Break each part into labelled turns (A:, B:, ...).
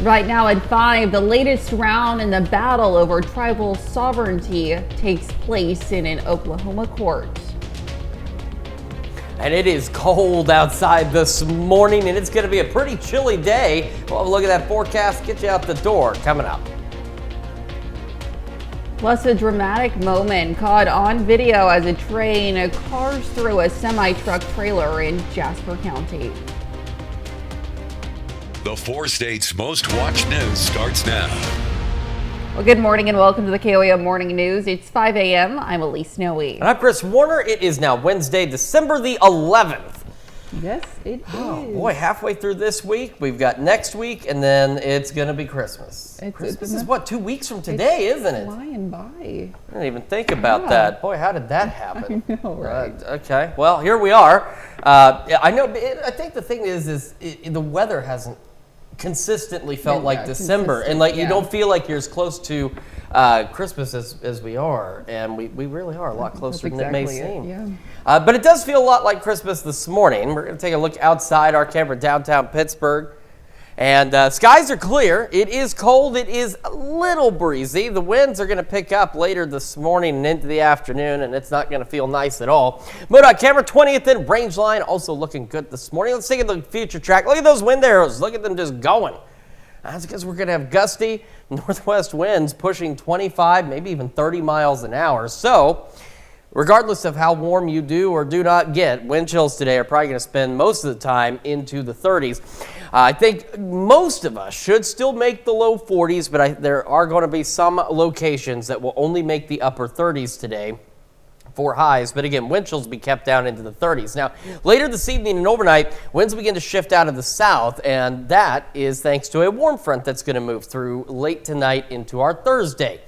A: Right now at 5, the latest round in the battle over tribal sovereignty takes place in an Oklahoma court.
B: And it is cold outside this morning, and it's going to be a pretty chilly day. We'll have a look at that forecast, get you out the door coming up.
A: Plus, a dramatic moment caught on video as a train cars through a semi-truck trailer in Jasper County.
C: The 4 states' most watched news starts now.
A: Well, good morning and welcome to the KOAM Morning News. It's 5 a.m. I'm Elise Snowy.
B: And I'm Chris Warner. It is now Wednesday, December the 11th.
A: Yes, it is.
B: Oh boy, halfway through this week, we've got next week, and then it's going to be Christmas. Christmas is what, 2 weeks from today, isn't it?
A: Flying by.
B: I didn't even think about that. Boy, how did that happen?
A: I know, right?
B: Okay, well, here we are. I know. I think the thing is the weather hasn't consistently felt like December, and you don't feel like you're as close to Christmas as we are, and we really are a lot closer than it may seem. But it does feel a lot like Christmas this morning. We're going to take a look outside our camera downtown Pittsburgh, and skies are clear. It is cold. It is a little breezy. The winds are going to pick up later this morning and into the afternoon, and it's not going to feel nice at all. MoDOT camera 20th and range line also looking good this morning. Let's take a look at the future track. Look at those wind arrows. Look at them just going. That's because we're going to have gusty northwest winds pushing 25, maybe even 30 miles an hour. So regardless of how warm you do or do not get, wind chills today are probably going to spend most of the time into the 30s. I think most of us should still make the low 40s, but there are going to be some locations that will only make the upper 30s today for highs. But again, wind chills will be kept down into the 30s. Now, later this evening and overnight, winds begin to shift out of the south, and that is thanks to a warm front that's going to move through late tonight into our Thursday.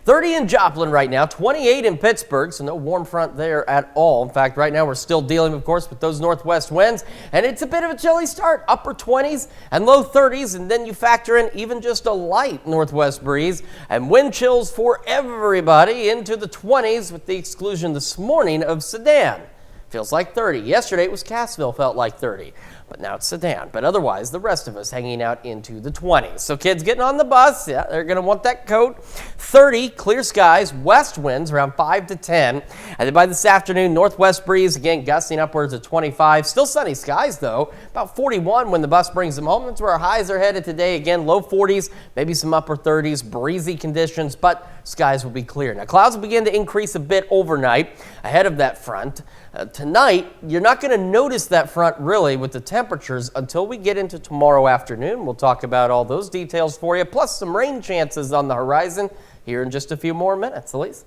B: 30 in Joplin right now, 28 in Pittsburgh, so no warm front there at all. In fact, right now we're still dealing, of course, with those northwest winds, and it's a bit of a chilly start, upper 20s and low 30s, and then you factor in even just a light northwest breeze, and wind chills for everybody into the 20s with the exclusion this morning of Sedan. Feels like 30. Yesterday it was Cassville, felt like 30. But now it's Sedan. But otherwise, the rest of us hanging out into the 20s. So kids getting on the bus, yeah, they're going to want that coat. 30, clear skies, west winds around 5 to 10. And then by this afternoon, northwest breeze, again, gusting upwards of 25. Still sunny skies, though. About 41 when the bus brings them home. That's where our highs are headed today. Again, low 40s, maybe some upper 30s, breezy conditions, but skies will be clear. Now, clouds will begin to increase a bit overnight ahead of that front. Tonight, you're not going to notice that front really with the temperatures until we get into tomorrow afternoon. We'll talk about all those details for you, plus some rain chances on the horizon here in just a few more minutes. Elise?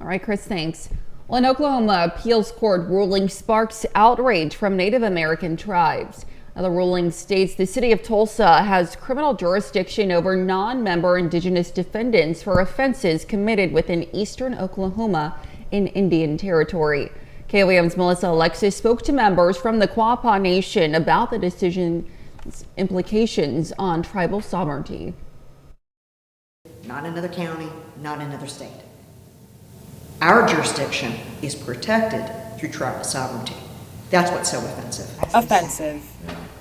A: All right, Chris, thanks. Well, an Oklahoma appeals court ruling sparks outrage from Native American tribes. Now, the ruling states the city of Tulsa has criminal jurisdiction over non-member indigenous defendants for offenses committed within eastern Oklahoma in Indian Territory. KOAM's Melissa Alexis spoke to members from the Quapaw Nation about the decision's implications on tribal sovereignty.
D: Not another county, not another state. Our jurisdiction is protected through tribal sovereignty. That's what's so offensive.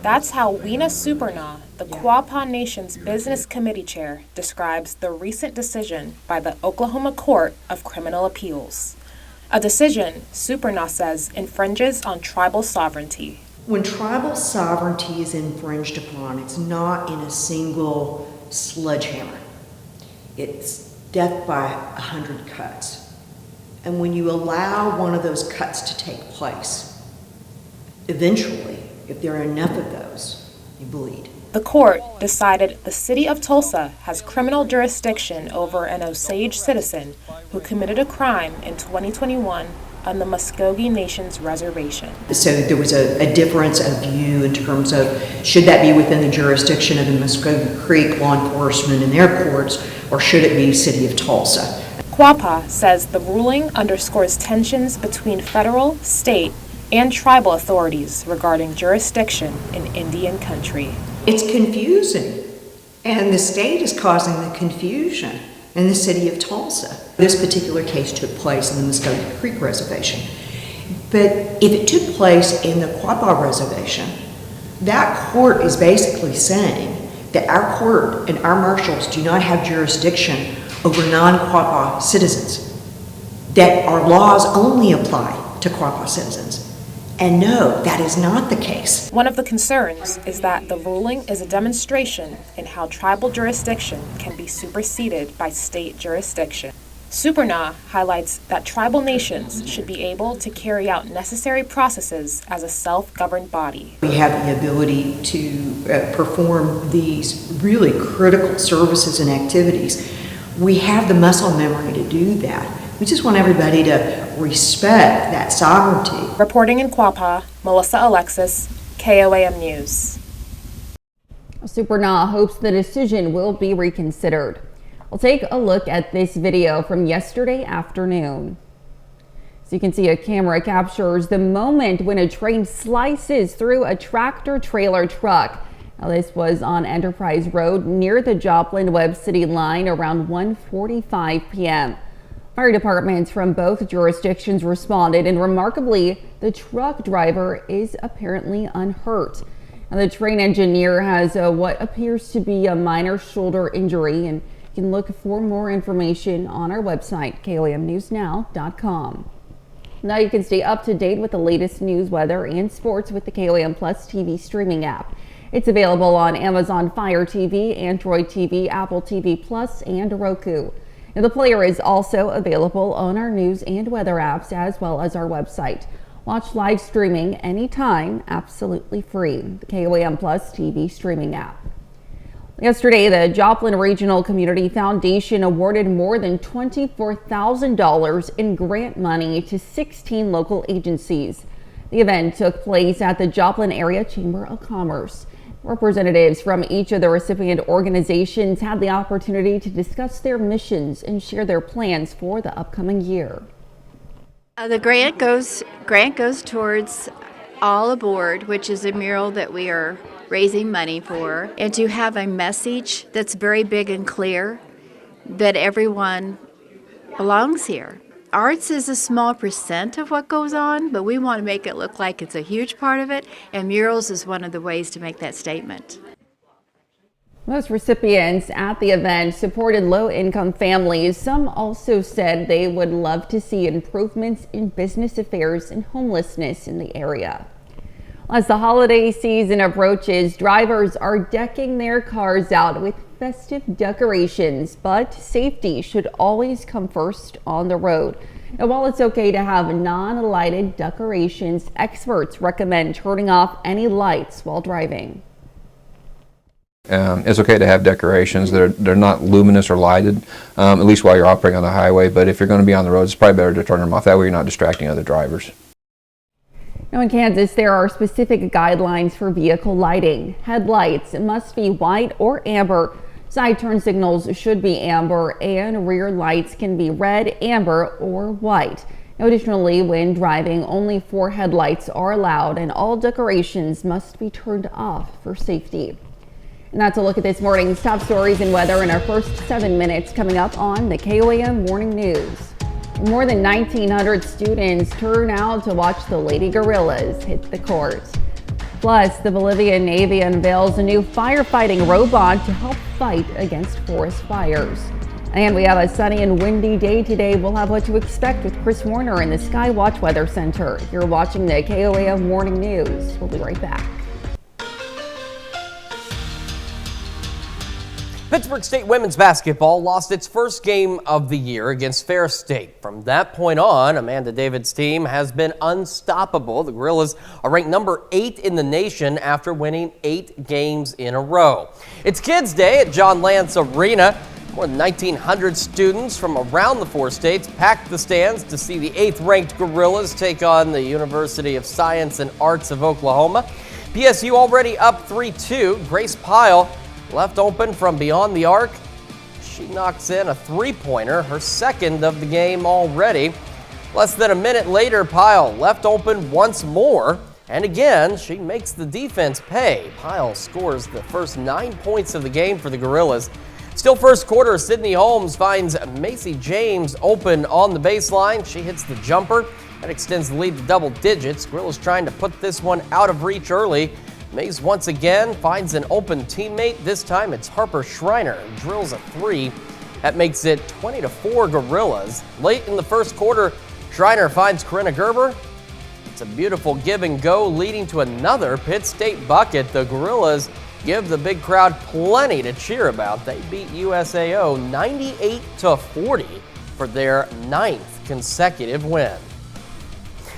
E: That's how Weena Supernaw, the Quapaw Nation's Business Committee Chair, describes the recent decision by the Oklahoma Court of Criminal Appeals. A decision, Supernaw says, infringes on tribal sovereignty.
D: When tribal sovereignty is infringed upon, it's not in a single sledgehammer. It's death by 100 cuts. And when you allow one of those cuts to take place, eventually, if there are enough of those, you bleed.
E: The court decided the city of Tulsa has criminal jurisdiction over an Osage citizen who committed a crime in 2021 on the Muskogee Nation's reservation.
D: So there was a difference of view in terms of should that be within the jurisdiction of the Muskogee Creek law enforcement and their courts, or should it be city of Tulsa?
E: Quapaw says the ruling underscores tensions between federal, state, and tribal authorities regarding jurisdiction in Indian country.
D: It's confusing, and the state is causing the confusion in the city of Tulsa. This particular case took place in the Muskogee Creek Reservation. But if it took place in the Quapaw Reservation, that court is basically saying that our court and our marshals do not have jurisdiction over non-Quapaw citizens, that our laws only apply to Quapaw citizens. And no, that is not the case.
E: One of the concerns is that the ruling is a demonstration in how tribal jurisdiction can be superseded by state jurisdiction. SuperNA highlights that tribal nations should be able to carry out necessary processes as a self-governed body.
D: We have the ability to perform these really critical services and activities. We have the muscle memory to do that. We just want everybody to respect that sovereignty.
E: Reporting in Quapaw, Melissa Alexis, KOAM News.
A: SuperNA hopes the decision will be reconsidered. We'll take a look at this video from yesterday afternoon. So you can see a camera captures the moment when a train slices through a tractor-trailer truck. Now, this was on Enterprise Road near the Joplin-Webb City line around 1:45 p.m. Fire departments from both jurisdictions responded, and remarkably, the truck driver is apparently unhurt. Now, the train engineer has what appears to be a minor shoulder injury, and you can look for more information on our website, KOAMNewsNow.com. Now you can stay up to date with the latest news, weather, and sports with the KOAM Plus TV streaming app. It's available on Amazon Fire TV, Android TV, Apple TV Plus, and Roku. Now, the player is also available on our news and weather apps as well as our website. Watch live streaming anytime, absolutely free. The KOAM Plus TV streaming app. Yesterday, the Joplin Regional Community Foundation awarded more than $24,000 in grant money to 16 local agencies. The event took place at the Joplin Area Chamber of Commerce. Representatives from each of the recipient organizations had the opportunity to discuss their missions and share their plans for the upcoming year.
F: The grant goes towards All Aboard, which is a mural that we are raising money for, and to have a message that's very big and clear that everyone belongs here. Arts is a small percent of what goes on, but we want to make it look like it's a huge part of it, and murals is one of the ways to make that statement.
A: Most recipients at the event supported low-income families. Some also said they would love to see improvements in business affairs and homelessness in the area. As the holiday season approaches, drivers are decking their cars out with festive decorations, but safety should always come first on the road. Now, while it's okay to have non-lighted decorations, experts recommend turning off any lights while driving.
G: It's okay to have decorations. They're not luminous or lighted, at least while you're operating on the highway, but if you're going to be on the road, it's probably better to turn them off. That way you're not distracting other drivers.
A: Now in Kansas, there are specific guidelines for vehicle lighting. Headlights must be white or amber. Side turn signals should be amber, and rear lights can be red, amber, or white. Now, additionally, when driving, only 4 headlights are allowed, and all decorations must be turned off for safety. And that's a look at this morning's top stories and weather in our first 7 minutes, coming up on the KOAM Morning News. More than 1,900 students turn out to watch the Lady Gorillas hit the court. Plus, the Bolivian Navy unveils a new firefighting robot to help fight against forest fires. And we have a sunny and windy day today. We'll have what to expect with Chris Warner in the Skywatch Weather Center. You're watching the KOAM Morning News. We'll be right back.
B: Pittsburgh State women's basketball lost its first game of the year against Ferris State. From that point on, Amanda David's team has been unstoppable. The Gorillas are ranked number 8 in the nation after winning 8 games in a row. It's Kids Day at John Lance Arena. More than 1,900 students from around the 4 states packed the stands to see the 8th-ranked Gorillas take on the University of Science and Arts of Oklahoma. PSU already up 3-2. Grace Pyle left open from beyond the arc. She knocks in a 3-pointer, her second of the game already. Less than a minute later, Pyle left open once more, and again, she makes the defense pay. Pyle scores the first 9 points of the game for the Gorillas. Still first quarter, Sydney Holmes finds Macy James open on the baseline. She hits the jumper. That extends the lead to double digits. Gorillas trying to put this one out of reach early. Mays once again finds an open teammate. This time it's Harper Schreiner who drills a 3. That makes it 20-4 Gorillas. Late in the first quarter, Schreiner finds Corinna Gerber. It's a beautiful give and go, leading to another Pitt State bucket. The Gorillas give the big crowd plenty to cheer about. They beat USAO 98-40 for their 9th consecutive win.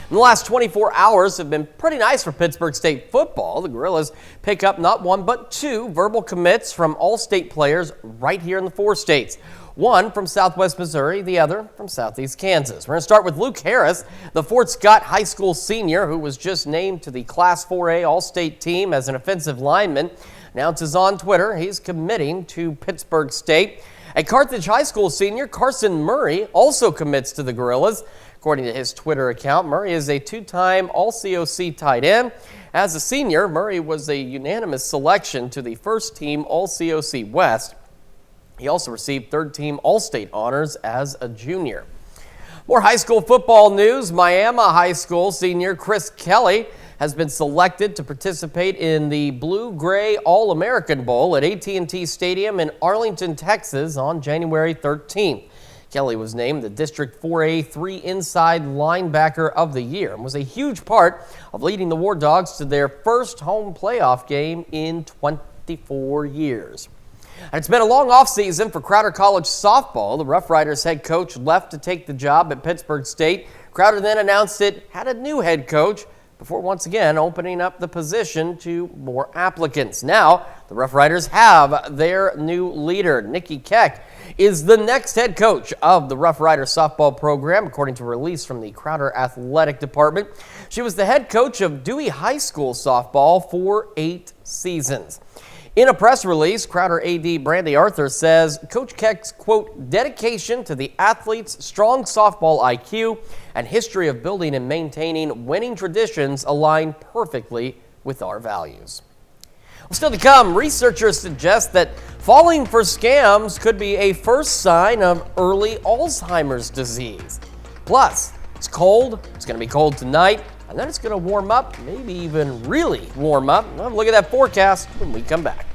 B: And the last 24 hours have been pretty nice for Pittsburgh State football. The Gorillas pick up not 1 but 2 verbal commits from all-state players right here in the 4 states. One from Southwest Missouri, the other from Southeast Kansas. We're going to start with Luke Harris, the Fort Scott High School senior who was just named to the Class 4A All-State team as an offensive lineman. Announces on Twitter he's committing to Pittsburgh State. A Carthage High School senior, Carson Murray, also commits to the Gorillas. According to his Twitter account, Murray is a 2-time All-COC tight end. As a senior, Murray was a unanimous selection to the first-team All-COC West. He also received third-team All-State honors as a junior. More high school football news. Miami High School senior Chris Kelly has been selected to participate in the Blue-Gray All-American Bowl at AT&T Stadium in Arlington, Texas on January 13th. Kelly was named the District 4A 3 Inside Linebacker of the Year and was a huge part of leading the War Dogs to their first home playoff game in 24 years. And it's been a long offseason for Crowder College softball. The Rough Riders head coach left to take the job at Pittsburgh State. Crowder then announced it had a new head coach before once again opening up the position to more applicants. Now, the Rough Riders have their new leader. Nikki Keck is the next head coach of the Rough Riders softball program, according to a release from the Crowder Athletic Department. She was the head coach of Dewey High School softball for 8 seasons. In a press release, Crowder AD Brandy Arthur says Coach Keck's, quote, dedication to the athletes' strong softball IQ and history of building and maintaining winning traditions align perfectly with our values. Well, still to come, researchers suggest that falling for scams could be a first sign of early Alzheimer's disease. Plus, it's cold. It's going to be cold tonight. And then it's going to warm up, maybe even really warm up. Well, look at that forecast when we come back.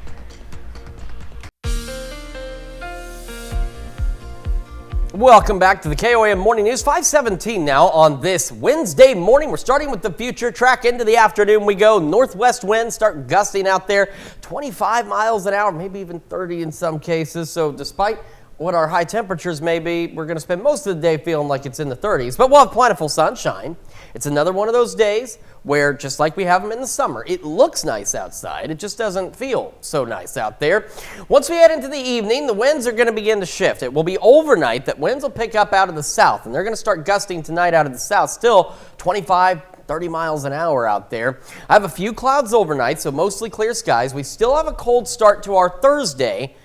B: Welcome back to the KOAM Morning News. 5:17 now on this Wednesday morning. We're starting with the future track. Into the afternoon we go. Northwest winds start gusting out there. 25 miles an hour, maybe even 30 in some cases. So despite what our high temperatures may be, we're going to spend most of the day feeling like it's in the 30s. But we'll have plentiful sunshine. It's another one of those days where, just like we have them in the summer, it looks nice outside. It just doesn't feel so nice out there. Once we head into the evening, the winds are going to begin to shift. It will be overnight that winds will pick up out of the south, and they're going to start gusting tonight out of the south. Still 25, 30 miles an hour out there. I have a few clouds overnight, so mostly clear skies. We still have a cold start to our Thursday.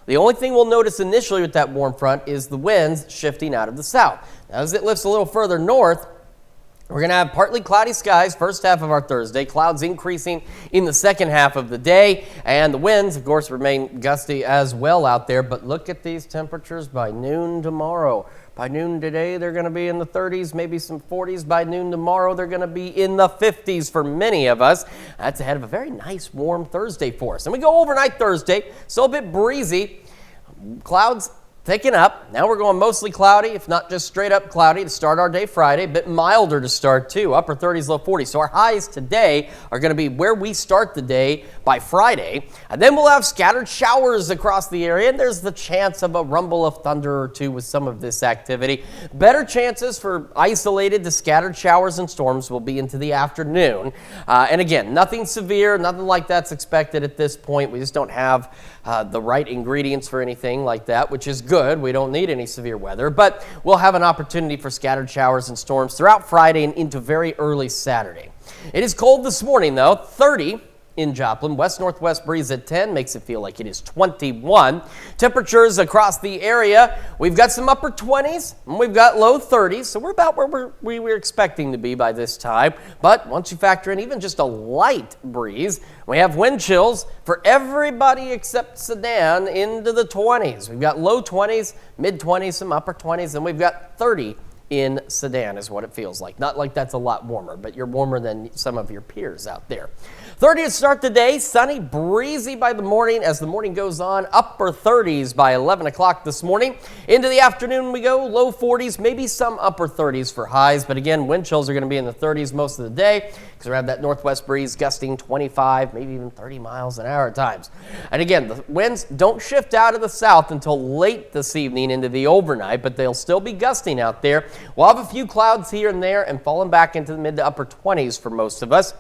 B: The only thing we'll notice initially with that warm front is the winds shifting out of the south. Now, as it lifts a little further north, we're going to have partly cloudy skies first half of our Thursday, clouds increasing in the second half of the day, and the winds, of course, remain gusty as well out there. But look at these temperatures by noon tomorrow. By noon today, they're going to be in the 30s, maybe some 40s. By noon tomorrow, they're going to be in the 50s for many of us. That's ahead of a very nice, warm Thursday for us. And we go overnight Thursday, still a bit breezy. Clouds thicken up. Now we're going mostly cloudy, if not just straight up cloudy to start our day Friday. A bit milder to start too, upper 30s, low 40s. So our highs today are going to be where we start the day by Friday. And then we'll have scattered showers across the area. And there's the chance of a rumble of thunder or two with some of this activity. Better chances for isolated to scattered showers and storms will be into the afternoon. And again, nothing severe, nothing like that's expected at this point. We just don't have the right ingredients for anything like that, which is good. We don't need any severe weather, but we'll have an opportunity for scattered showers and storms throughout Friday and into very early Saturday. It is cold this morning, though. 30 in Joplin. West-northwest breeze at 10 makes it feel like it is 21. Temperatures across the area, we've got some upper 20s and we've got low 30s, so we're about where we were expecting to be by this time. But once you factor in even just a light breeze, we have wind chills for everybody except Sedan into the 20s. We've got low 20s, mid 20s, some upper 20s, and we've got 30 in Sedan is what it feels like. Not like that's a lot warmer, but you're warmer than some of your peers out there. 30 to start the day, sunny, breezy by the morning. As the morning goes on, upper 30s by 11 o'clock this morning. Into the afternoon we go, low 40s, maybe some upper 30s for highs. But again, wind chills are going to be in the 30s most of the day because we have that northwest breeze gusting 25, maybe even 30 miles an hour at times. And again, the winds don't shift out of the south until late this evening into the overnight, but they'll still be gusting out there. We'll have a few clouds here and there and falling back into the mid to upper 20s for most of us.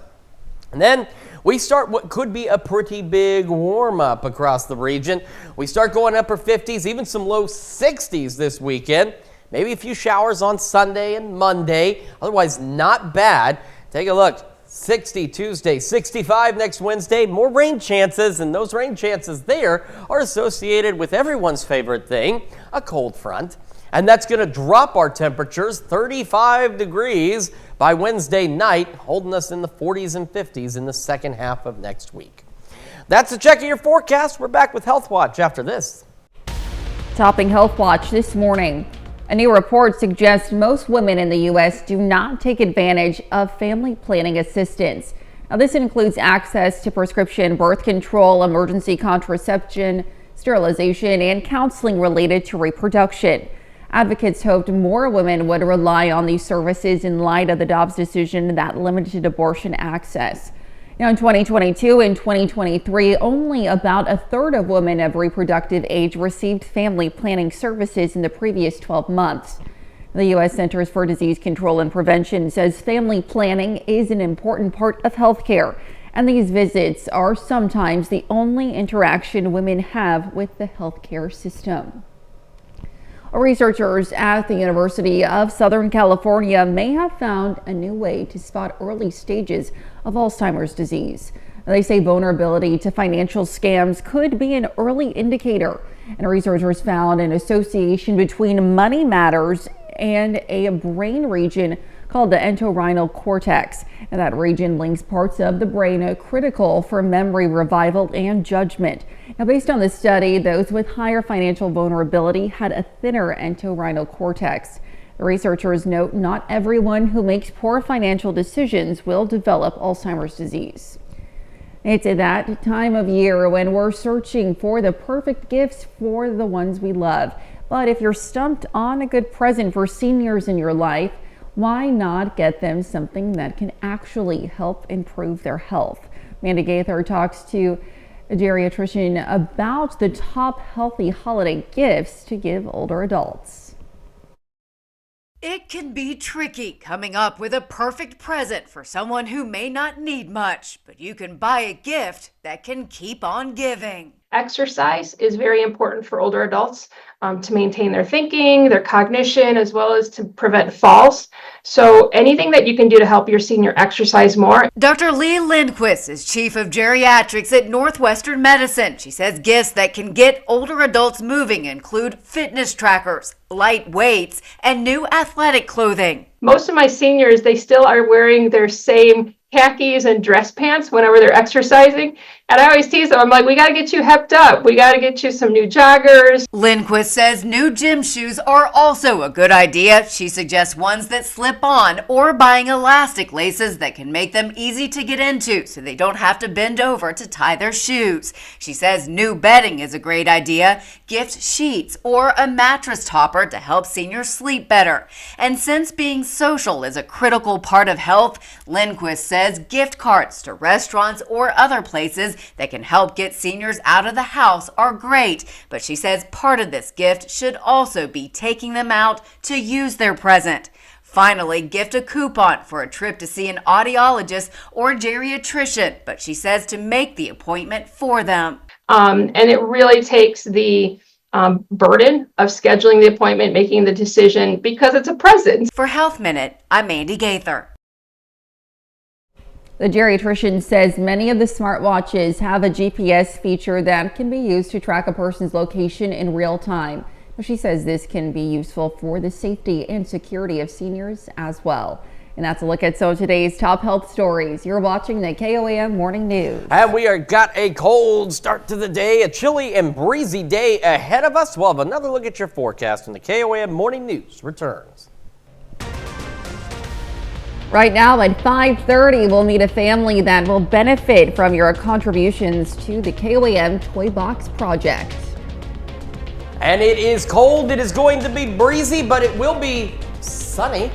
B: And then we start what could be a pretty big warm-up across the region. We start going upper 50s, even some low 60s this weekend. Maybe a few showers on Sunday and Monday. Otherwise, not bad. Take a look. 60 Tuesday, 65 next Wednesday. More rain chances, and those rain chances there are associated with everyone's favorite thing, a cold front. And that's going to drop our temperatures 35 degrees by Wednesday night, holding us in the 40s and 50s in the second half of next week. That's a check of your forecast. We're back with Health Watch after this.
A: Topping Health Watch this morning. A new report suggests most women in the U.S. do not take advantage of family planning assistance. Now, this includes access to prescription birth control, emergency contraception, sterilization, and counseling related to reproduction. Advocates hoped more women would rely on these services in light of the Dobbs decision that limited abortion access. Now, in 2022 and 2023, only about a third of women of reproductive age received family planning services in the previous 12 months. The U.S. Centers for Disease Control and Prevention says family planning is an important part of health care, and these visits are sometimes the only interaction women have with the healthcare system. Researchers at the University of Southern California may have found a new way to spot early stages of Alzheimer's disease. They say vulnerability to financial scams could be an early indicator, and researchers found an association between money matters and a brain region called the entorhinal cortex. And that region links parts of the brain critical for memory revival and judgment. Now, based on the study, those with higher financial vulnerability had a thinner entorhinal cortex. The researchers note not everyone who makes poor financial decisions will develop Alzheimer's disease. It's at that time of year when we're searching for the perfect gifts for the ones we love. But if you're stumped on a good present for seniors in your life, why not get them something that can actually help improve their health? Amanda Gaither talks to a geriatrician about the top healthy holiday gifts to give older adults.
H: It can be tricky coming up with a perfect present for someone who may not need much, but you can buy a gift that can keep on giving.
I: Exercise is very important for older adults to maintain their thinking, their cognition, as well as to prevent falls. So anything that you can do to help your senior exercise more.
H: Dr. Lee Lindquist is chief of geriatrics at Northwestern Medicine. She says gifts that can get older adults moving include fitness trackers, light weights, and new athletic clothing.
I: Most of my seniors, they still are wearing their same khakis and dress pants whenever they're exercising. And I always tease them, I'm like, we got to get you hepped up. We got to get you some new joggers.
H: Lindquist says new gym shoes are also a good idea. She suggests ones that slip on or buying elastic laces that can make them easy to get into so they don't have to bend over to tie their shoes. She says new bedding is a great idea. Gift sheets or a mattress topper to help seniors sleep better. And since being social is a critical part of health, Lindquist says gift cards to restaurants or other places that can help get seniors out of the house are great, but she says part of this gift should also be taking them out to use their present. Finally, gift a coupon for a trip to see an audiologist or geriatrician, but she says to make the appointment for them.
I: And it really takes the burden of scheduling the appointment, making the decision, because it's a present.
H: For Health Minute, I'm Mandy Gaither.
A: The geriatrician says many of the smartwatches have a GPS feature that can be used to track a person's location in real time. She says this can be useful for the safety and security of seniors as well. And that's a look at some of today's top health stories. You're watching the KOAM Morning News.
B: And we are got a cold start to the day, a chilly and breezy day ahead of us. We'll have another look at your forecast when the KOAM Morning News returns.
A: Right now at 5:30, we'll meet a family that will benefit from your contributions to the KOAM Toy Box Project.
B: And it is cold. It is going to be breezy, but it will be sunny.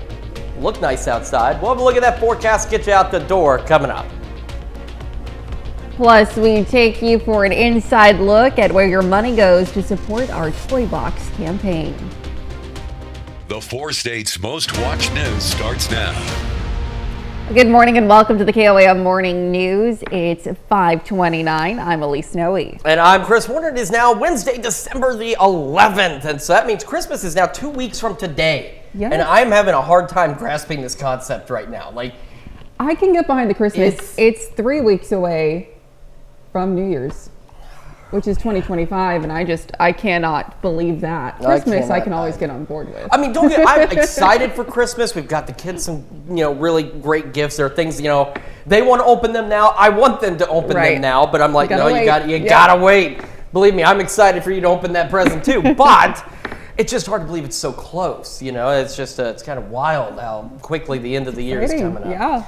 B: Look nice outside. We'll have a look at that forecast, get you out the door coming up.
A: Plus, we take you for an inside look at where your money goes to support our Toy Box campaign.
C: The 4 states' most watched news starts now.
A: Good morning and welcome to the KOAM Morning News. It's 5:29. I'm Elise Snowe.
B: And I'm Chris Warner. It is now Wednesday, December the 11th. And so that means Christmas is now 2 weeks from today.
A: Yes.
B: And I'm having a hard time grasping this concept right now. Like,
A: I can get behind the Christmas. It's 3 weeks away from New Year's, which is 2025, and I cannot believe that. Christmas, I can always get on board with.
B: I mean, I'm excited for Christmas. We've got the kids some, really great gifts. There are things, they want to open them now. I want them to open them now, but I'm like, no, you gotta wait. Believe me, I'm excited for you to open that present too, but it's just hard to believe it's so close. It's just, it's kind of wild how quickly the end of the year is coming up.
A: Yeah.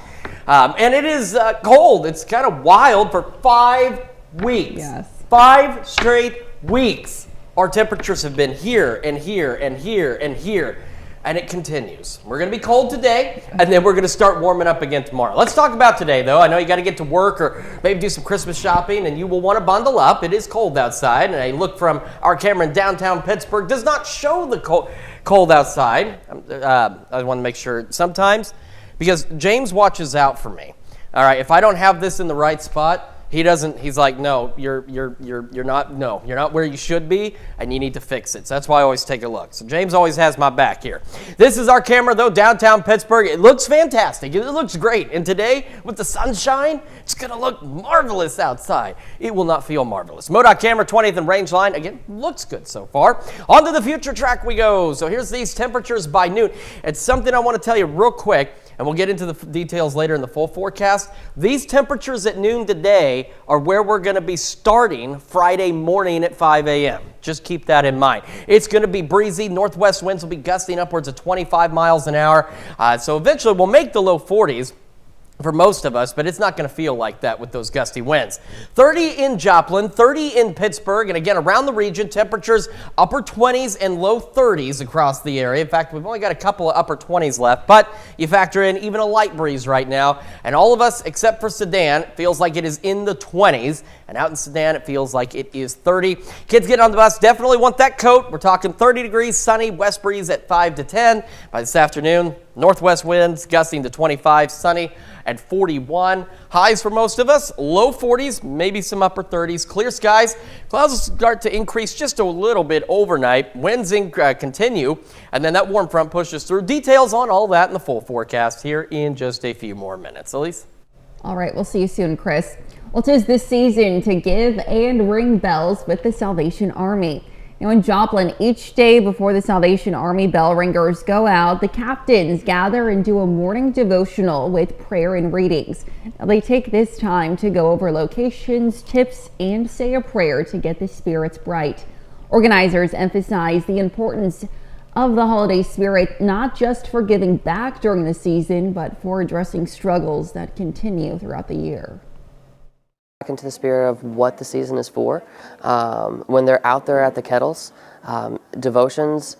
B: And it is cold. It's kind of wild for 5 weeks.
A: Yes.
B: 5 straight weeks. Our temperatures have been here and here and here and here. And it continues. We're going to be cold today, and then we're going to start warming up again tomorrow. Let's talk about today, though. I know you got to get to work or maybe do some Christmas shopping, and you will want to bundle up. It is cold outside, and a look from our camera in downtown Pittsburgh does not show the cold outside. I want to make sure sometimes, because James watches out for me. All right, if I don't have this in the right spot, he's like, no, you're not where you should be, and you need to fix it. So that's why I always take a look. So James always has my back here. This is our camera, though, downtown Pittsburgh. It looks fantastic. It looks great. And today, with the sunshine, it's going to look marvelous outside. It will not feel marvelous. MoDOT camera, 20th and range line. Again, looks good so far. On to the future track we go. So here's these temperatures by noon. It's something I want to tell you real quick, and we'll get into the details later in the full forecast. These temperatures at noon today are where we're going to be starting Friday morning at 5 a.m. Just keep that in mind. It's going to be breezy. Northwest winds will be gusting upwards of 25 miles an hour. So eventually we'll make the low 40s. For most of us, but it's not going to feel like that with those gusty winds. 30 in Joplin, 30 in Pittsburgh, and again around the region, temperatures upper 20s and low 30s across the area. In fact, we've only got a couple of upper 20s left, but you factor in even a light breeze right now, and all of us except for Sedan feels like it is in the 20s, and out in Sedan it feels like it is 30. Kids get on the bus, definitely want that coat. We're talking 30 degrees, sunny, west breeze at 5 to 10. By this afternoon, northwest winds gusting to 25, sunny at 41. Highs for most of us, low 40s, maybe some upper 30s. Clear skies. Clouds will start to increase just a little bit overnight. Winds continue, and then that warm front pushes through. Details on all that in the full forecast here in just a few more minutes. Elise?
A: All right, we'll see you soon, Chris. Well, 'tis this season to give and ring bells with the Salvation Army. Now in Joplin, each day before the Salvation Army bell ringers go out, the captains gather and do a morning devotional with prayer and readings. Now they take this time to go over locations, tips, and say a prayer to get the spirits bright. Organizers emphasize the importance of the holiday spirit, not just for giving back during the season, but for addressing struggles that continue throughout the year.
J: Into the spirit of what the season is for. When they're out there at the kettles, devotions,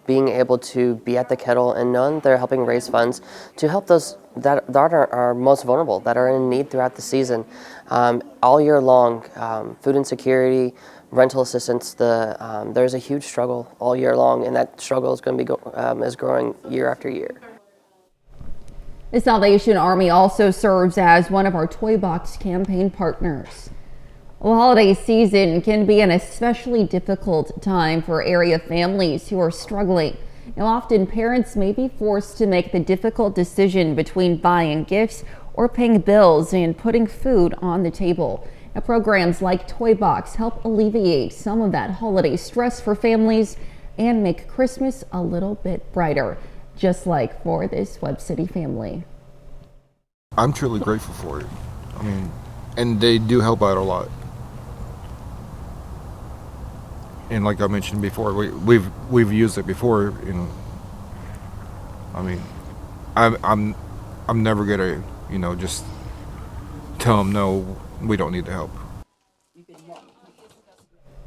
J: being able to be at the kettle and knowing they're helping raise funds to help those that are most vulnerable, that are in need throughout the season. All year long, food insecurity, rental assistance, there's a huge struggle all year long, and that struggle is going to be is growing year after year.
A: The Salvation Army also serves as one of our Toy Box campaign partners. The holiday season can be an especially difficult time for area families who are struggling. Now, often parents may be forced to make the difficult decision between buying gifts or paying bills and putting food on the table. Now, programs like Toy Box help alleviate some of that holiday stress for families and make Christmas a little bit brighter, just like for this Webb City family.
K: I'm truly grateful for it. I mean, and they do help out a lot. And like I mentioned before, we've used it before. I mean, I'm I'm never gonna, just tell them no, we don't need the help.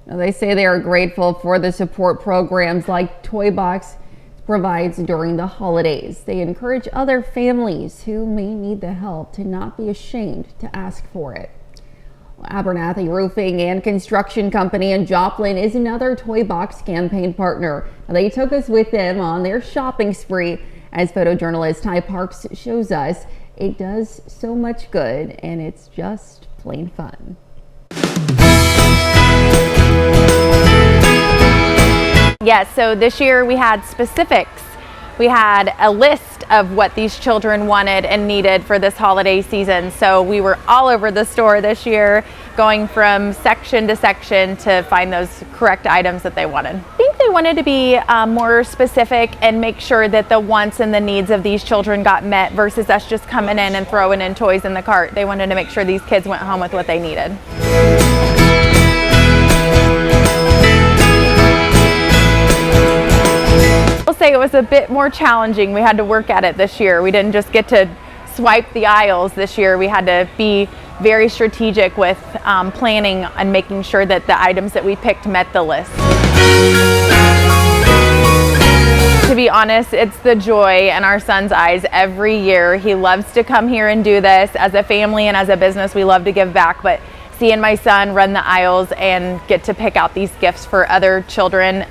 A: Now, they say they are grateful for the support programs like Toy Box provides during the holidays. They encourage other families who may need the help to not be ashamed to ask for it. Abernathy Roofing and Construction Company in Joplin is another Toy Box campaign partner. They took us with them on their shopping spree. As photojournalist Ty Parks shows us, it does so much good and it's just plain fun.
L: Yes, so this year we had specifics. We had a list of what these children wanted and needed for this holiday season. So we were all over the store this year, going from section to section to find those correct items that they wanted. I think they wanted to be more specific and make sure that the wants and the needs of these children got met versus us just coming in and throwing in toys in the cart. They wanted to make sure these kids went home with what they needed. I'll say it was a bit more challenging. We had to work at it this year. We didn't just get to swipe the aisles this year. We had to be very strategic with planning and making sure that the items that we picked met the list. To be honest, it's the joy in our son's eyes every year. He loves to come here and do this. As a family and as a business, we love to give back, but seeing my son run the aisles and get to pick out these gifts for other children,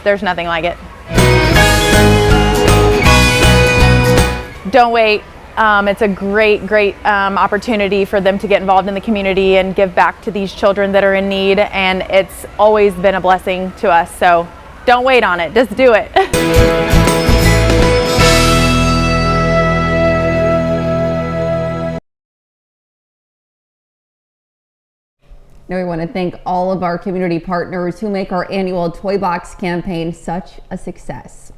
L: there's nothing like it. Don't wait. It's a great opportunity for them to get involved in the community and give back to these children that are in need, and it's always been a blessing to us. So don't wait on it, just do it.
A: Now we want to thank all of our community partners who make our annual Toy Box campaign such a success.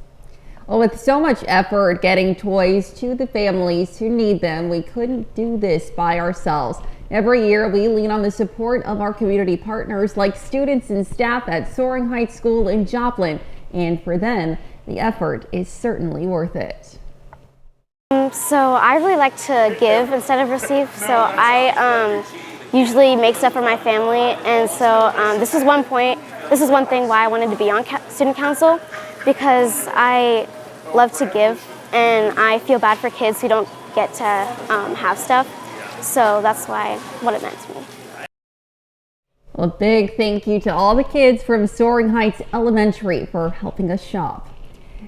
A: Well, with so much effort getting toys to the families who need them, we couldn't do this by ourselves. Every year, we lean on the support of our community partners like students and staff at Soaring Heights School in Joplin. And for them, the effort is certainly worth it.
M: So I really like to give instead of receive. So I usually make stuff for my family. And so this is one thing why I wanted to be on student council, because I love to give and I feel bad for kids who don't get to have stuff. So that's what it meant to me.
A: Well, a big thank you to all the kids from Soaring Heights Elementary for helping us shop.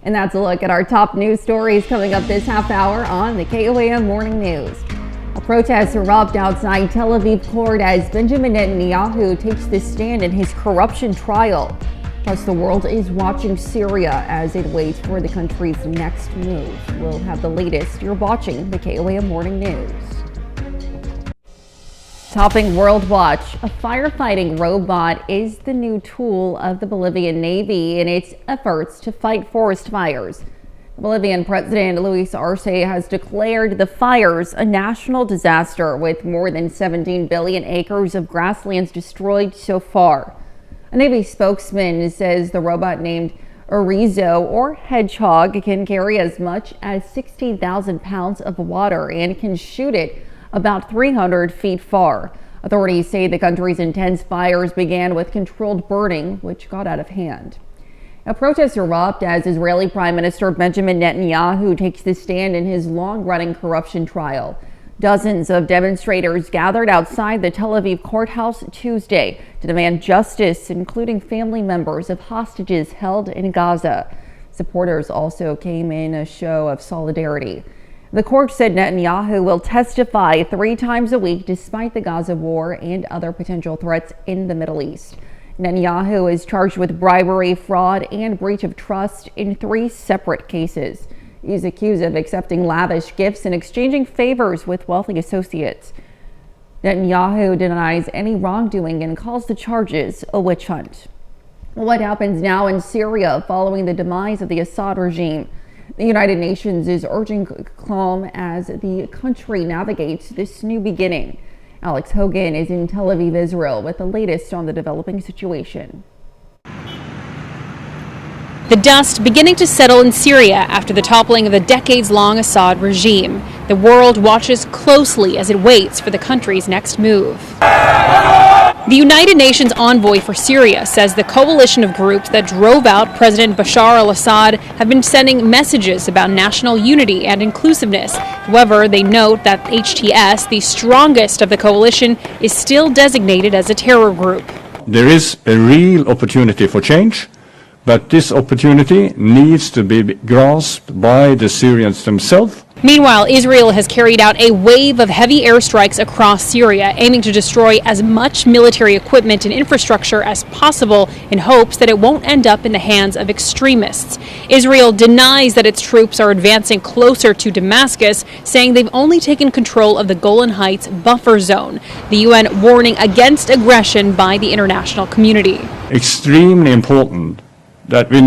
A: And that's a look at our top news stories coming up this half hour on the KOAM Morning News. A protest erupted outside Tel Aviv court as Benjamin Netanyahu takes the stand in his corruption trial. Plus, the world is watching Syria as it waits for the country's next move. We'll have the latest. You're watching the KOAM Morning News. Topping World Watch, a firefighting robot is the new tool of the Bolivian Navy in its efforts to fight forest fires. Bolivian President Luis Arce has declared the fires a national disaster with more than 17 billion acres of grasslands destroyed so far. A Navy spokesman says the robot named Orizo or Hedgehog can carry as much as 16,000 pounds of water and can shoot it about 300 feet far. Authorities say the country's intense fires began with controlled burning, which got out of hand. A protest erupted as Israeli Prime Minister Benjamin Netanyahu takes the stand in his long-running corruption trial. Dozens of demonstrators gathered outside the Tel Aviv courthouse Tuesday to demand justice, including family members of hostages held in Gaza. Supporters also came in a show of solidarity. The court said Netanyahu will testify 3 times a week despite the Gaza war and other potential threats in the Middle East. Netanyahu is charged with bribery, fraud, and breach of trust in 3 separate cases. He's accused of accepting lavish gifts and exchanging favors with wealthy associates. Netanyahu denies any wrongdoing and calls the charges a witch hunt. What happens now in Syria following the demise of the Assad regime? The United Nations is urging calm as the country navigates this new beginning. Alex Hogan is in Tel Aviv, Israel, with the latest on the developing situation.
N: The dust beginning to settle in Syria after the toppling of the decades-long Assad regime. The world watches closely as it waits for the country's next move. The United Nations envoy for Syria says the coalition of groups that drove out President Bashar al-Assad have been sending messages about national unity and inclusiveness. However, they note that HTS, the strongest of the coalition, is still designated as a terror group.
O: There is a real opportunity for change, but this opportunity needs to be grasped by the Syrians themselves.
N: Meanwhile, Israel has carried out a wave of heavy airstrikes across Syria, aiming to destroy as much military equipment and infrastructure as possible in hopes that it won't end up in the hands of extremists. Israel denies that its troops are advancing closer to Damascus, saying they've only taken control of the Golan Heights buffer zone. The UN warning against aggression by the international community.
O: Extremely important that we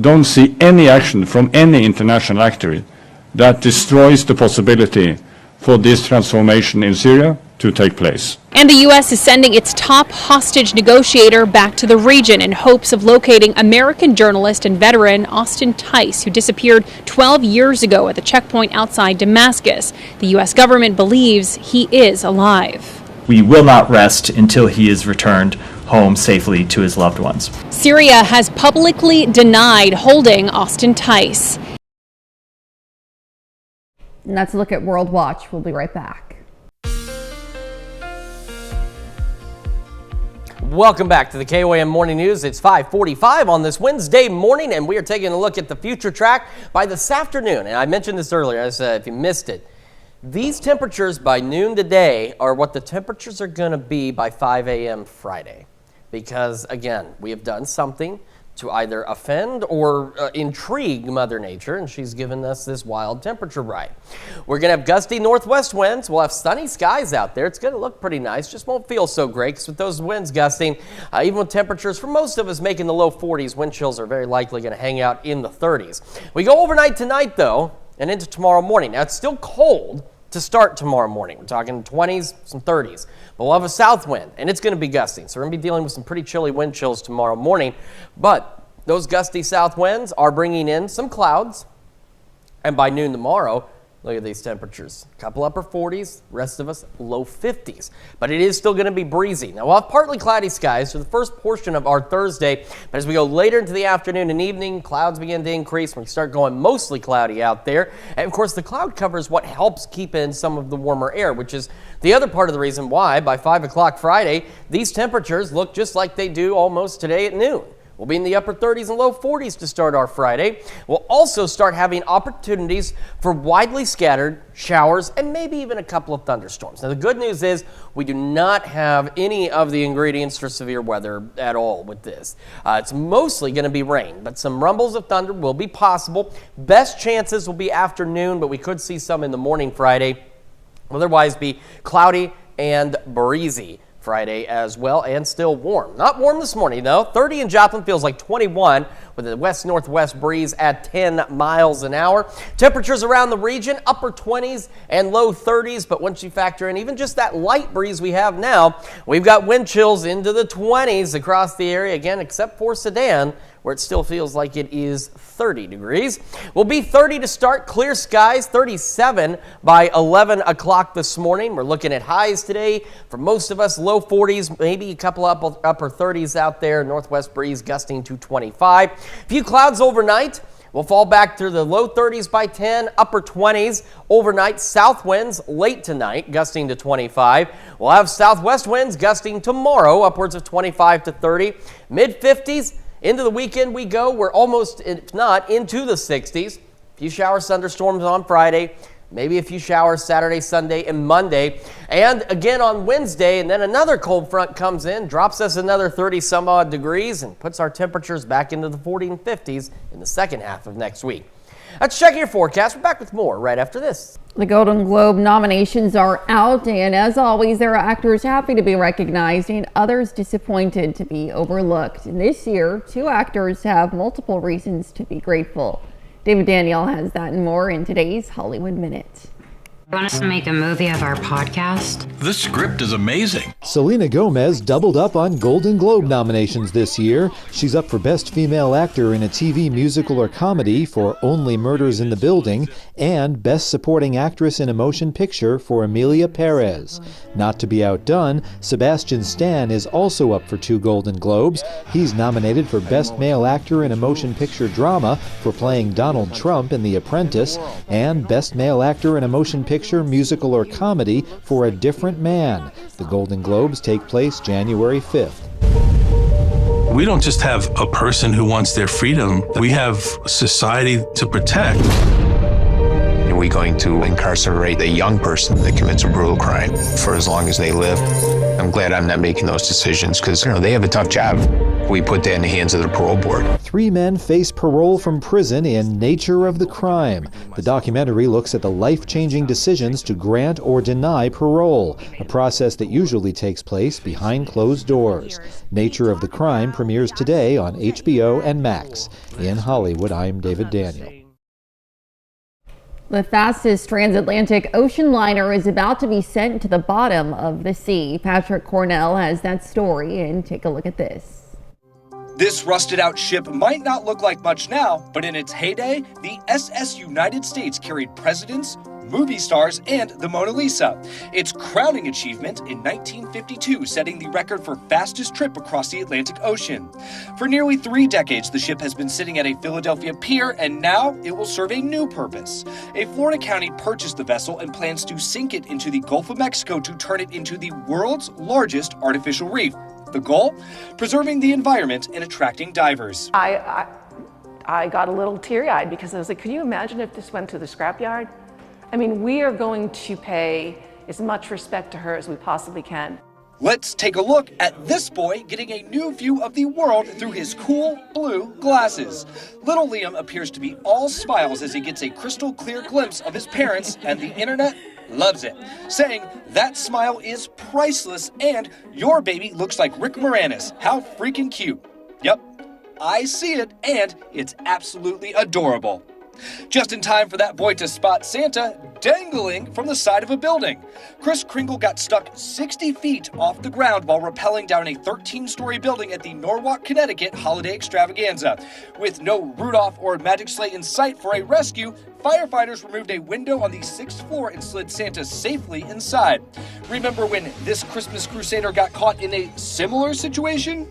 O: don't see any action from any international actor that destroys the possibility for this transformation in Syria to take place.
N: And the U.S. is sending its top hostage negotiator back to the region in hopes of locating American journalist and veteran Austin Tice, who disappeared 12 years ago at the checkpoint outside Damascus. The U.S. government believes he is alive.
P: We will not rest until he is returned home safely to his loved ones.
N: Syria has publicly denied holding Austin Tice.
A: And that's a look at World Watch. We'll be right back.
B: Welcome back to the KOAM Morning News. It's 5:45 on this Wednesday morning, and we are taking a look at the future track by this afternoon. And I mentioned this earlier, I said if you missed it, these temperatures by noon today are what the temperatures are going to be by 5 a.m. Friday. Because, again, we have done something to either offend or intrigue Mother Nature, and she's given us this wild temperature ride. We're going to have gusty northwest winds. We'll have sunny skies out there. It's going to look pretty nice. Just won't feel so great because with those winds gusting, even with temperatures for most of us making the low 40s, wind chills are very likely going to hang out in the 30s. We go overnight tonight, though, and into tomorrow morning. Now, it's still cold to start tomorrow morning. We're talking 20s, some 30s. But we'll have a south wind, and it's going to be gusting. So we're going to be dealing with some pretty chilly wind chills tomorrow morning. But those gusty south winds are bringing in some clouds. And by noon tomorrow, look at these temperatures. A couple upper 40s, rest of us low 50s. But it is still going to be breezy. Now, we'll have partly cloudy skies for the first portion of our Thursday. But as we go later into the afternoon and evening, clouds begin to increase. We start going mostly cloudy out there. And, of course, the cloud cover is what helps keep in some of the warmer air, which is the other part of the reason why by 5 o'clock Friday, these temperatures look just like they do almost today at noon. We'll be in the upper 30s and low 40s to start our Friday. We'll also start having opportunities for widely scattered showers and maybe even a couple of thunderstorms. Now, the good news is we do not have any of the ingredients for severe weather at all with this. It's mostly going to be rain, but some rumbles of thunder will be possible. Best chances will be afternoon, but we could see some in the morning Friday. Otherwise, be cloudy and breezy Friday as well, and still warm. Not warm this morning, though. 30 in Joplin, feels like 21 with a west-northwest breeze at 10 miles an hour. Temperatures around the region, upper 20s and low 30s, but once you factor in even just that light breeze we have now, we've got wind chills into the 20s across the area, again, except for Sedan, where it still feels like it is 30 degrees. We'll be 30 to start, clear skies, 37 by 11 o'clock this morning. We're looking at highs today. For most of us, low 40s, maybe a couple upper 30s out there. Northwest breeze gusting to 25. A few clouds overnight. We'll fall back to the low 30s by 10, upper 20s overnight. South winds late tonight, gusting to 25. We'll have southwest winds gusting tomorrow, upwards of 25 to 30. Mid 50s. Into the weekend we go. We're almost, if not, into the 60s. A few showers, thunderstorms on Friday. Maybe a few showers Saturday, Sunday, and Monday. And again on Wednesday, and then another cold front comes in, drops us another 30-some-odd degrees, and puts our temperatures back into the 40s and 50s in the second half of next week. Let's check your forecast. We're back with more right after this.
A: The Golden Globe nominations are out, and as always, there are actors happy to be recognized and others disappointed to be overlooked. And this year, 2 actors have multiple reasons to be grateful. David Daniel has that and more in today's Hollywood Minute.
Q: Want us to make a movie of our podcast?
R: This script is amazing.
S: Selena Gomez doubled up on Golden Globe nominations this year. She's up for Best Female Actor in a TV musical or comedy for Only Murders in the Building and Best Supporting Actress in a Motion Picture for Emilia Perez. Not to be outdone, Sebastian Stan is also up for 2 Golden Globes. He's nominated for Best Male Actor in a Motion Picture Drama for playing Donald Trump in The Apprentice and Best Male Actor in a Motion Picture, musical, or comedy for A Different Man. The Golden Globes take place January 5th.
R: We don't just have a person who wants their freedom. We have society to protect.
T: Are we going to incarcerate a young person that commits a brutal crime for as long as they live? I'm glad I'm not making those decisions because, they have a tough job. We put that in the hands of the parole board. 3 men face parole from prison in Nature of the Crime. The documentary looks at the life-changing decisions to grant or deny parole, a process that usually takes place behind closed doors. Nature of the Crime premieres today on HBO and Max. In Hollywood, I'm David Daniel.
A: The fastest transatlantic ocean liner is about to be sent to the bottom of the sea. Patrick Cornell has that story, and take a look at this.
U: This rusted-out ship might not look like much now, but in its heyday, the SS United States carried presidents, movie stars, and the Mona Lisa. Its crowning achievement in 1952, setting the record for fastest trip across the Atlantic Ocean. For nearly 3 decades, the ship has been sitting at a Philadelphia pier, and now it will serve a new purpose. A Florida county purchased the vessel and plans to sink it into the Gulf of Mexico to turn it into the world's largest artificial reef. The goal? Preserving the environment and attracting divers.
V: I got a little teary-eyed because I was like, can you imagine if this went to the scrapyard? I mean, we are going to pay as much respect to her as we possibly can.
U: Let's take a look at this boy getting a new view of the world through his cool blue glasses. Little Liam appears to be all smiles as he gets a crystal clear glimpse of his parents, and the internet loves it, saying that smile is priceless and your baby looks like Rick Moranis. How freaking cute. Yep, I see it, and it's absolutely adorable. Just in time for that boy to spot Santa dangling from the side of a building. Kris Kringle got stuck 60 feet off the ground while rappelling down a 13-story building at the Norwalk, Connecticut holiday extravaganza. With no Rudolph or magic sleigh in sight for a rescue, firefighters removed a window on the 6th floor and slid Santa safely inside. Remember when this Christmas Crusader got caught in a similar situation?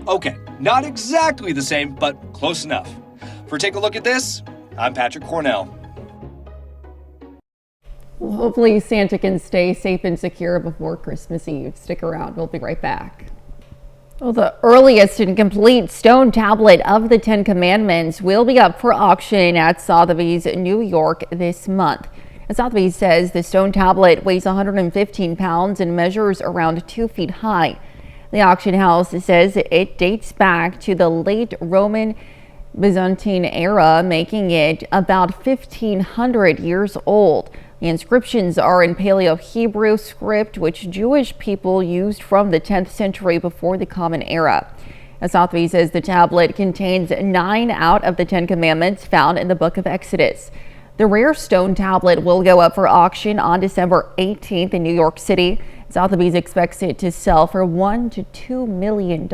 U: Okay, not exactly the same, but close enough. For Take a Look at This, I'm Patrick Cornell.
A: Well, hopefully Santa can stay safe and secure before Christmas Eve. Stick around. We'll be right back. Well, the earliest and complete stone tablet of the 10 Commandments will be up for auction at Sotheby's, New York this month. Sotheby's says the stone tablet weighs 115 pounds and measures around 2 feet high. The auction house says it dates back to the late Roman Byzantine era, making it about 1,500 years old. The inscriptions are in Paleo-Hebrew script, which Jewish people used from the 10th century before the Common Era. Sotheby's says the tablet contains 9 out of the 10 Commandments found in the book of Exodus. The rare stone tablet will go up for auction on December 18th in New York City. Sotheby's expects it to sell for $1 to $2 million.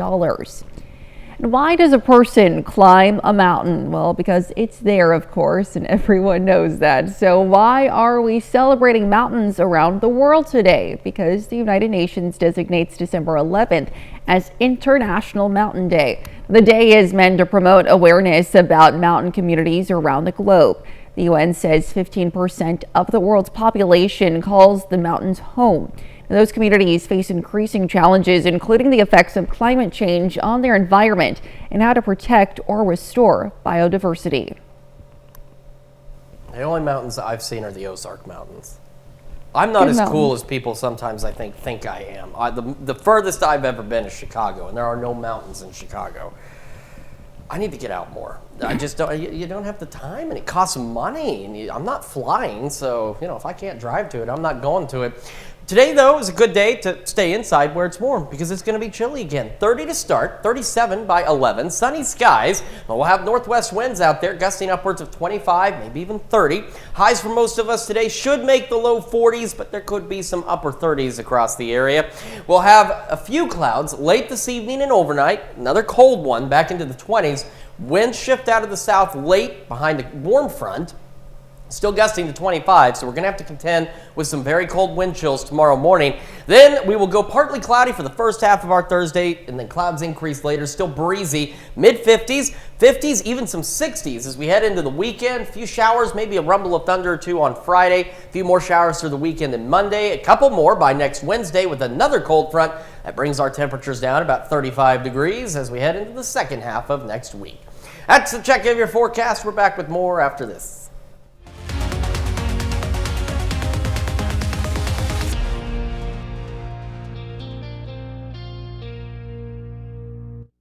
A: Why does a person climb a mountain? Well, because it's there, of course, and everyone knows that. So why are we celebrating mountains around the world today? Because the United Nations designates December 11th as International Mountain Day. The day is meant to promote awareness about mountain communities around the globe. The UN says 15% of the world's population calls the mountains home. Those communities face increasing challenges, including the effects of climate change on their environment and how to protect or restore biodiversity.
B: The only mountains I've seen are the Ozark Mountains. I'm not as cool as people sometimes I think I am. The furthest I've ever been is Chicago, and there are no mountains in Chicago. I need to get out more. I just don't. You don't have the time, and it costs money. And I'm not flying, so if I can't drive to it, I'm not going to it. Today, though, is a good day to stay inside where it's warm because it's going to be chilly again. 30 to start, 37 by 11, sunny skies, but we'll have northwest winds out there gusting upwards of 25, maybe even 30. Highs for most of us today should make the low 40s, but there could be some upper 30s across the area. We'll have a few clouds late this evening and overnight, another cold one back into the 20s. Winds shift out of the south late behind the warm front. Still gusting to 25, so we're going to have to contend with some very cold wind chills tomorrow morning. Then we will go partly cloudy for the first half of our Thursday, and then clouds increase later. Still breezy, mid-50s, 50s, even some 60s as we head into the weekend. A few showers, maybe a rumble of thunder or two on Friday. A few more showers through the weekend and Monday. A couple more by next Wednesday with another cold front. That brings our temperatures down about 35 degrees as we head into the second half of next week. That's the check of your forecast. We're back with more after this.